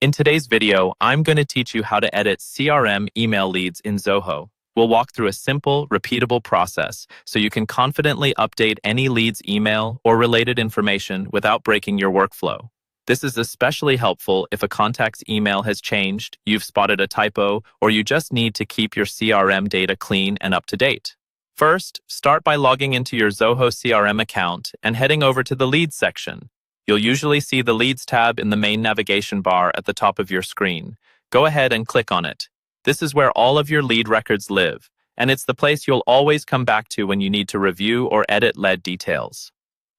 In today's video, I'm going to teach you how to edit CRM email leads in Zoho. We'll walk through a simple, repeatable process so you can confidently update any lead's email or related information without breaking your workflow. This is especially helpful if a contact's email has changed, you've spotted a typo, or you just need to keep your CRM data clean and up to date. First, start by logging into your Zoho CRM account and heading over to the Leads section. You'll usually see the Leads tab in the main navigation bar at the top of your screen. Go ahead and click on it. This is where all of your lead records live, and it's the place you'll always come back to when you need to review or edit lead details.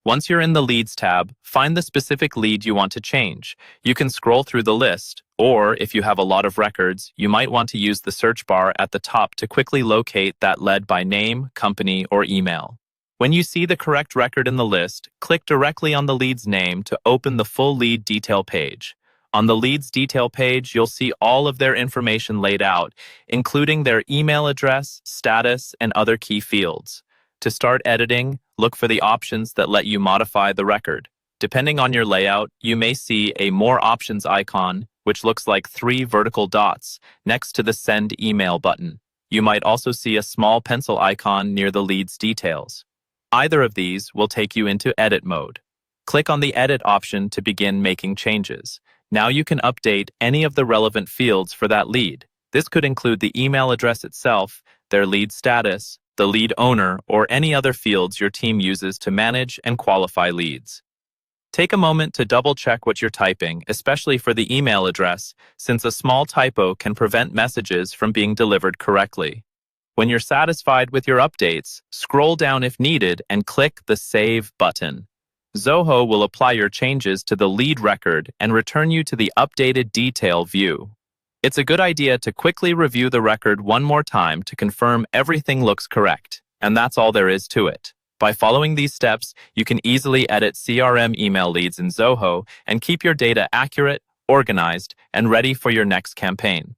Once you're in the Leads tab, find the specific lead you want to change. You can scroll through the list, or if you have a lot of records, you might want to use the search bar at the top to quickly locate that lead by name, company, or email. When you see the correct record in the list, click directly on the lead's name to open the full lead detail page. On the lead's detail page, you'll see all of their information laid out, including their email address, status, and other key fields. To start editing, look for the options that let you modify the record. Depending on your layout, you may see a More Options icon, which looks like 3 vertical dots next to the Send Email button. You might also see a small pencil icon near the lead's details. Either of these will take you into edit mode. Click on the Edit option to begin making changes. Now you can update any of the relevant fields for that lead. This could include the email address itself, their lead status, the lead owner, or any other fields your team uses to manage and qualify leads. Take a moment to double-check what you're typing, especially for the email address, since a small typo can prevent messages from being delivered correctly. When you're satisfied with your updates, scroll down if needed and click the Save button. Zoho will apply your changes to the lead record and return you to the updated detail view. It's a good idea to quickly review the record one more time to confirm everything looks correct, and that's all there is to it. By following these steps, you can easily edit CRM email leads in Zoho and keep your data accurate, organized, and ready for your next campaign.